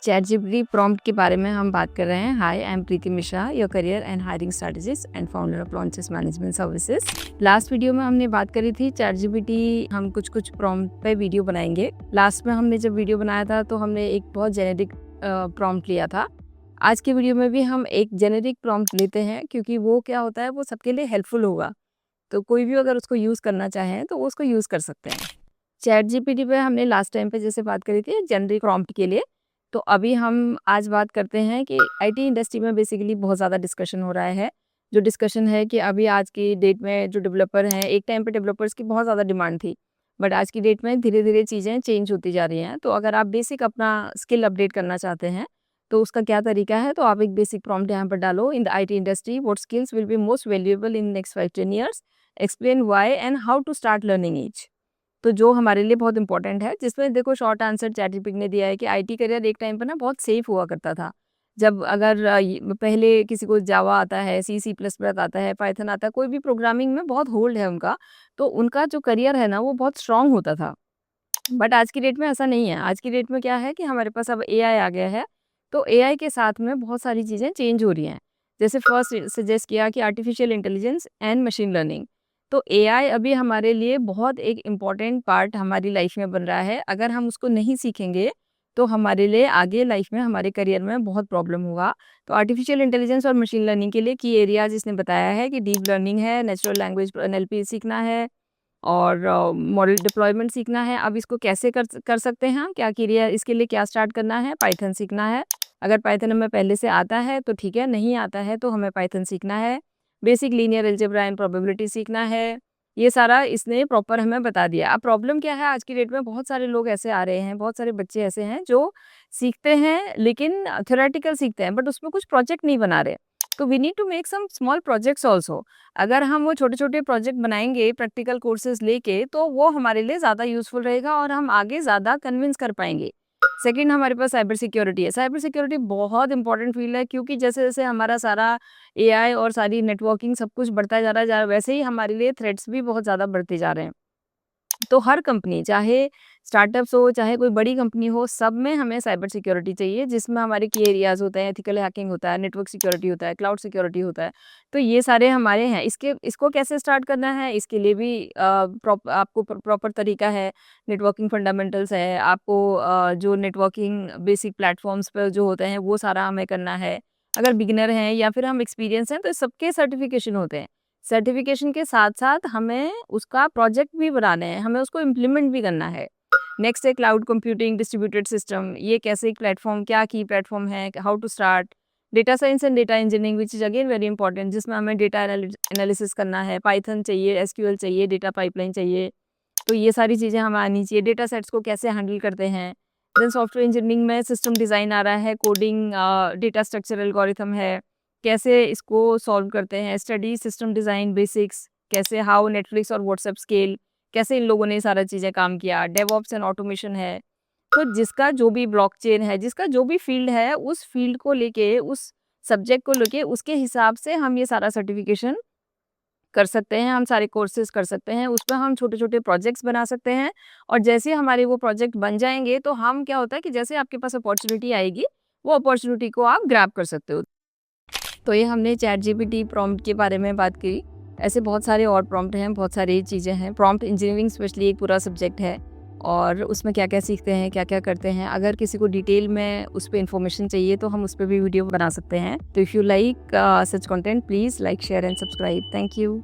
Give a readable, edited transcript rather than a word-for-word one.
Chat GPT prompt के बारे में हम बात कर रहे हैं। Hi, I am Preeti Mishra, your career and hiring strategist and founder of launches management services. Last video में हमने बात करी थी चैट जीपीटी, हम कुछ प्रॉम्प्ट पे वीडियो बनाएंगे। लास्ट में हमने जब वीडियो बनाया था तो हमने एक बहुत जेनेरिक प्रॉम्प्ट लिया था। आज के वीडियो में भी हम एक जेनेरिक प्रॉम्प्ट लेते हैं, क्योंकि वो क्या होता है, वो सबके लिए हेल्पफुल होगा। तो कोई भी अगर उसको यूज़ करना चाहें तो वो उसको यूज़ कर सकते हैं। चैट जीपीटी पे हमने लास्ट टाइम पे जैसे बात करी थी जेनेरिक प्रॉम्प्ट के लिए, तो अभी हम आज बात करते हैं कि आईटी इंडस्ट्री में बेसिकली बहुत ज़्यादा डिस्कशन हो रहा है। जो डिस्कशन है कि अभी आज की डेट में जो डेवलपर हैं, एक टाइम पे डेवलपर्स की बहुत ज़्यादा डिमांड थी, बट आज की डेट में धीरे-धीरे चीज़ें चेंज होती जा रही हैं। तो अगर आप बेसिक अपना स्किल अपडेट करना चाहते हैं, तो उसका क्या तरीका है, तो आप एक बेसिक प्रॉम्प्ट यहाँ पर डालो। In the IT industry what skills will be most valuable in next 5-10 years, explain why and how to start learning each. तो जो हमारे लिए बहुत इंपॉर्टेंट है, जिसमें देखो शॉर्ट आंसर चैटजीपीटी ने दिया है कि आईटी करियर एक टाइम पर ना बहुत सेफ हुआ करता था। जब अगर पहले किसी को जावा आता है, सी प्लस प्लस आता है, पाइथन आता है, कोई भी प्रोग्रामिंग में बहुत होल्ड है उनका, तो उनका जो करियर है ना वो बहुत स्ट्रांग होता था। बट आज की डेट में ऐसा नहीं है। आज की डेट में क्या है कि हमारे पास अब एआई आ गया है, तो एआई के साथ में बहुत सारी चीज़ें चेंज हो रही हैं। जैसे फर्स्ट सजेस्ट किया कि artificial intelligence and machine learning, तो एआई अभी हमारे लिए बहुत एक इम्पॉर्टेंट पार्ट हमारी लाइफ में बन रहा है। अगर हम उसको नहीं सीखेंगे तो हमारे लिए आगे लाइफ में, हमारे करियर में बहुत प्रॉब्लम होगा। तो आर्टिफिशियल इंटेलिजेंस और मशीन लर्निंग के लिए की एरियाज इसने बताया है कि डीप लर्निंग है, नेचुरल लैंग्वेज एनएलपी सीखना है और मॉडल डिप्लॉयमेंट सीखना है। अब इसको कैसे कर सकते हैं हम, क्या क्रिया, इसके लिए क्या स्टार्ट करना है, पाइथन सीखना है। अगर पाइथन हमें पहले से आता है तो ठीक है, नहीं आता है तो हमें पाइथन सीखना है। Basic linear algebra and probability सीखना है। ये सारा इसने प्रॉपर हमें बता दिया। अब प्रॉब्लम क्या है, आज की डेट में बहुत सारे लोग ऐसे आ रहे हैं, बहुत सारे बच्चे ऐसे हैं जो सीखते हैं लेकिन थ्योरेटिकल सीखते हैं, बट उसमें कुछ प्रोजेक्ट नहीं बना रहे। तो we need to make some small projects also. अगर हम वो छोटे-छोटे प्रोजेक्ट बनाएँगे प्रैक्टिकल कोर्सेज़ लेके, तो वो हमारे लिए ज़्यादा यूज़फुल रहेगा और हम आगे ज़्यादा कन्विंस कर पाएँगे। सेकंड, हमारे पास साइबर सिक्योरिटी है। साइबर सिक्योरिटी बहुत इंपॉर्टेंट फील्ड है, क्योंकि जैसे-जैसे हमारा सारा एआई और सारी नेटवर्किंग सब कुछ बढ़ता जा रहा है, वैसे ही हमारे लिए थ्रेट्स भी बहुत ज़्यादा बढ़ते जा रहे हैं। तो हर कंपनी, चाहे स्टार्टअप्स हो, चाहे कोई बड़ी कंपनी हो, सब में हमें साइबर सिक्योरिटी चाहिए, जिसमें हमारे की एरियाज़ होते हैं, एथिकल हैकिंग होता है, नेटवर्क सिक्योरिटी होता है, क्लाउड सिक्योरिटी होता है। तो ये सारे हमारे हैं। इसको कैसे स्टार्ट करना है, इसके लिए भी आपको प्रॉपर तरीका है। नेटवर्किंग फंडामेंटल्स है, आपको जो नेटवर्किंग बेसिक प्लेटफ़ॉर्म्स पर जो होते हैं, वो सारा हमें करना है। अगर बिगिनर हैं या फिर हम एक्सपीरियंस हैं, तो सबके सर्टिफिकेशन होते हैं। सर्टिफिकेशन के साथ-साथ हमें उसका प्रोजेक्ट भी बनाने हैं, हमें उसको इम्प्लीमेंट भी करना है। नेक्स्ट है क्लाउड कंप्यूटिंग, डिस्ट्रीब्यूटेड सिस्टम, ये कैसे एक प्लेटफ़ॉर्म, क्या की प्लेटफ़ॉर्म है, how to start. Data science and data engineering which is again very important, जिसमें हमें डेटा एनालिसिस करना है, पाइथन चाहिए, एसक्यूएल चाहिए, डेटा पाइपलाइन चाहिए। तो ये सारी चीज़ें हमें आनी चाहिए। डेटा सेट्स को कैसे हैंडल करते हैं। देन सॉफ्टवेयर इंजीनियरिंग में सिस्टम डिज़ाइन आ रहा है, कोडिंग, डेटा स्ट्रक्चर एल्गोरिथम है, कैसे इसको सॉल्व करते हैं। स्टडी सिस्टम डिज़ाइन बेसिक्स, कैसे हाउ नेटफ्लिक्स और व्हाट्सएप स्केल, कैसे इन लोगों ने ये सारा चीज़ें काम किया। डेवऑप्स एंड ऑटोमेशन है। तो जिसका जो भी ब्लॉकचेन है, जिसका जो भी फील्ड है, उस फील्ड को लेके, उस सब्जेक्ट को लेके, उसके हिसाब से हम ये सारा सर्टिफिकेशन कर सकते हैं, हम सारे कोर्सेज़ कर सकते हैं। उसमें हम छोटे-छोटे प्रोजेक्ट्स बना सकते हैं और जैसे हमारे वो प्रोजेक्ट बन जाएँगे, तो हम क्या होता है कि जैसे आपके पास अपॉर्च्युनिटी आएगी, वो अपॉर्च्युनिटी को आप ग्रैब कर सकते हो। तो ये हमने चैट जीपीटी प्रॉम्प्ट के बारे में बात की। ऐसे बहुत सारे और प्रॉम्प्ट हैं, बहुत सारी चीज़ें हैं। प्रॉम्प्ट इंजीनियरिंग स्पेशली एक पूरा सब्जेक्ट है और उसमें क्या-क्या सीखते हैं, क्या-क्या करते हैं। अगर किसी को डिटेल में उस पे इन्फॉर्मेशन चाहिए, तो हम उस पे भी वीडियो बना सकते हैं। तो if you like such content, please like, share and subscribe. Thank you.